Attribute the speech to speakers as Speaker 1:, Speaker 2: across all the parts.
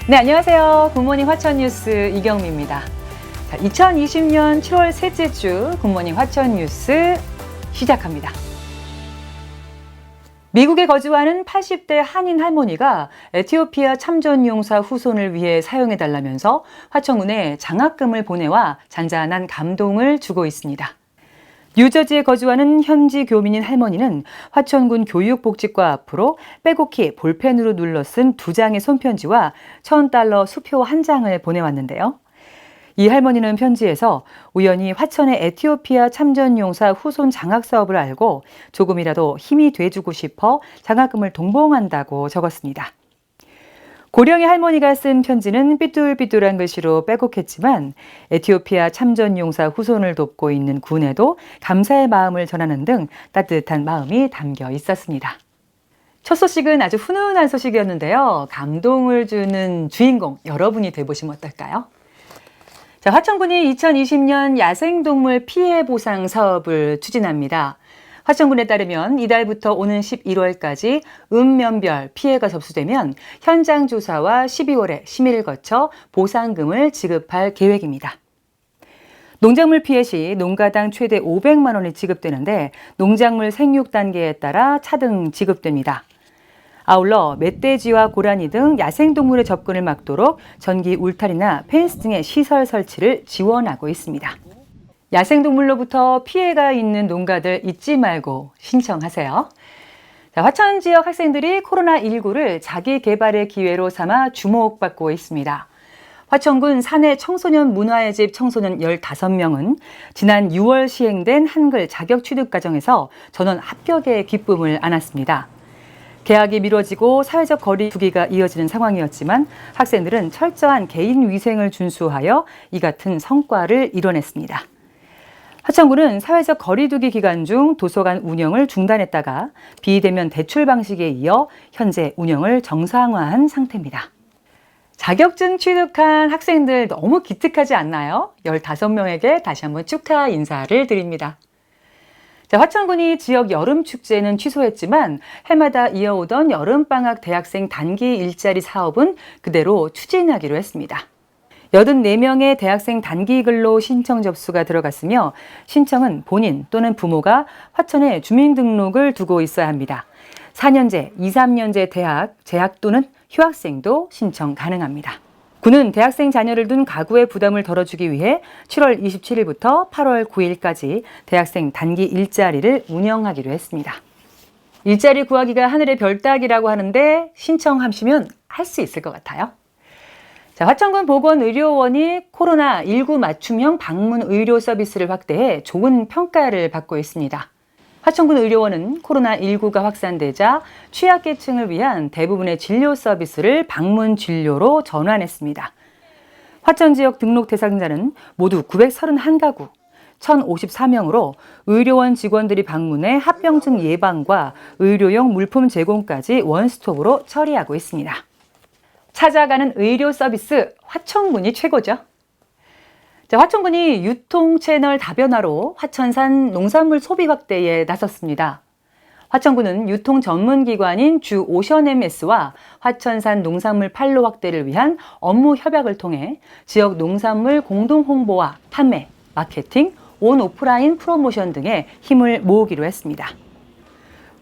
Speaker 1: 네, 안녕하세요. 굿모닝 화천뉴스 이경미입니다. 자, 2020년 7월 셋째 주 굿모닝 화천뉴스 시작합니다. 미국에 거주하는 80대 한인 할머니가 에티오피아 참전용사 후손을 위해 사용해달라면서 화천군에 장학금을 보내와 잔잔한 감동을 주고 있습니다. 뉴저지에 거주하는 현지 교민인 할머니는 화천군 교육복지과 앞으로 빼곡히 볼펜으로 눌러 쓴 2장의 손편지와 $1,000 수표 1장을 보내왔는데요. 이 할머니는 편지에서 우연히 화천의 에티오피아 참전용사 후손 장학 사업을 알고 조금이라도 힘이 돼주고 싶어 장학금을 동봉한다고 적었습니다. 고령의 할머니가 쓴 편지는 삐뚤삐뚤한 글씨로 빼곡했지만 에티오피아 참전용사 후손을 돕고 있는 군에도 감사의 마음을 전하는 등 따뜻한 마음이 담겨 있었습니다. 첫 소식은 아주 훈훈한 소식이었는데요. 감동을 주는 주인공 여러분이 돼보시면 어떨까요? 자, 화천군이 2020년 야생동물 피해 보상 사업을 추진합니다. 화천군에 따르면 이달부터 오는 11월까지 읍면별 피해가 접수되면 현장 조사와 12월에 심의를 거쳐 보상금을 지급할 계획입니다. 농작물 피해 시 농가당 최대 500만 원이 지급되는데 농작물 생육 단계에 따라 차등 지급됩니다. 아울러 멧돼지와 고라니 등 야생동물의 접근을 막도록 전기 울타리나 펜스 등의 시설 설치를 지원하고 있습니다. 야생동물로부터 피해가 있는 농가들 잊지 말고 신청하세요. 자, 화천 지역 학생들이 코로나19를 자기 개발의 기회로 삼아 주목받고 있습니다. 화천군 사내 청소년 문화의 집 청소년 15명은 지난 6월 시행된 한글 자격 취득 과정에서 전원 합격의 기쁨을 안았습니다. 개학이 미뤄지고 사회적 거리 두기가 이어지는 상황이었지만 학생들은 철저한 개인 위생을 준수하여 이 같은 성과를 이뤄냈습니다. 화천군은 사회적 거리두기 기간 중 도서관 운영을 중단했다가 비대면 대출 방식에 이어 현재 운영을 정상화한 상태입니다. 자격증 취득한 학생들 너무 기특하지 않나요? 15명에게 다시 한번 축하 인사를 드립니다. 자, 화천군이 지역 여름축제는 취소했지만 해마다 이어오던 여름방학 대학생 단기 일자리 사업은 그대로 추진하기로 했습니다. 84명의 대학생 단기 근로 신청 접수가 들어갔으며 신청은 본인 또는 부모가 화천에 주민등록을 두고 있어야 합니다. 4년제, 2, 3년제 대학, 재학 또는 휴학생도 신청 가능합니다. 군은 대학생 자녀를 둔 가구의 부담을 덜어주기 위해 7월 27일부터 8월 9일까지 대학생 단기 일자리를 운영하기로 했습니다. 일자리 구하기가 하늘의 별 따기라고 하는데 신청하시면 할 수 있을 것 같아요. 자, 화천군 보건의료원이 코로나19 맞춤형 방문 의료 서비스를 확대해 좋은 평가를 받고 있습니다. 화천군 의료원은 코로나19가 확산되자 취약계층을 위한 대부분의 진료 서비스를 방문 진료로 전환했습니다. 화천 지역 등록 대상자는 모두 931가구, 1,054명으로 의료원 직원들이 방문해 합병증 예방과 의료용 물품 제공까지 원스톱으로 처리하고 있습니다. 찾아가는 의료 서비스 화천군이 최고죠. 자, 화천군이 유통 채널 다변화로 화천산 농산물 소비 확대에 나섰습니다. 화천군은 유통 전문기관인 주 오션MS와 화천산 농산물 판로 확대를 위한 업무 협약을 통해 지역 농산물 공동 홍보와 판매, 마케팅, 온 오프라인 프로모션 등에 힘을 모으기로 했습니다.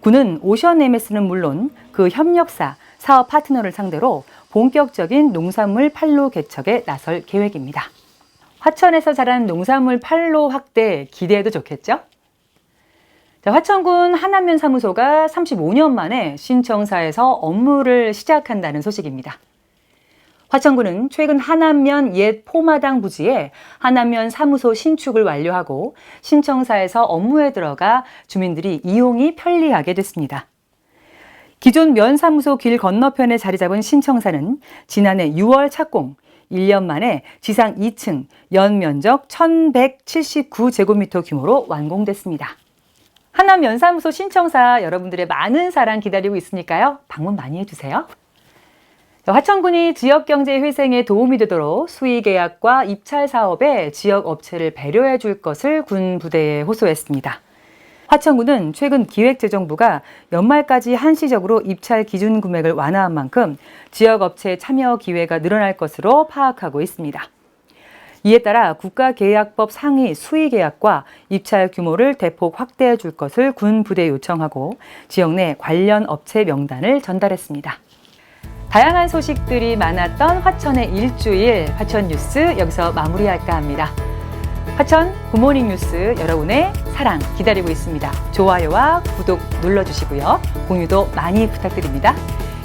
Speaker 1: 군은 오션MS는 물론 그 협력사, 사업 파트너를 상대로 본격적인 농산물 판로 개척에 나설 계획입니다. 화천에서 자란 농산물 판로 확대 기대해도 좋겠죠? 자, 화천군 하남면 사무소가 35년 만에 신청사에서 업무를 시작한다는 소식입니다. 화천군은 최근 하남면 옛 포마당 부지에 하남면 사무소 신축을 완료하고 신청사에서 업무에 들어가 주민들이 이용이 편리하게 됐습니다. 기존 면사무소 길 건너편에 자리 잡은 신청사는 지난해 6월 착공, 1년 만에 지상 2층, 연면적 1,179제곱미터 규모로 완공됐습니다. 하남 면사무소 신청사 여러분들의 많은 사랑 기다리고 있으니까요. 방문 많이 해주세요. 화천군이 지역경제 회생에 도움이 되도록 수의계약과 입찰 사업에 지역 업체를 배려해 줄 것을 군 부대에 호소했습니다. 화천군은 최근 기획재정부가 연말까지 한시적으로 입찰 기준 금액을 완화한 만큼 지역 업체 참여 기회가 늘어날 것으로 파악하고 있습니다. 이에 따라 국가계약법 상위 수의계약과 입찰 규모를 대폭 확대해 줄 것을 군 부대에 요청하고 지역 내 관련 업체 명단을 전달했습니다. 다양한 소식들이 많았던 화천의 일주일 화천 뉴스 여기서 마무리할까 합니다. 화천 굿모닝 뉴스 여러분의 사랑 기다리고 있습니다. 좋아요와 구독 눌러주시고요. 공유도 많이 부탁드립니다.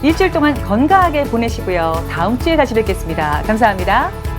Speaker 1: 일주일 동안 건강하게 보내시고요. 다음 주에 다시 뵙겠습니다. 감사합니다.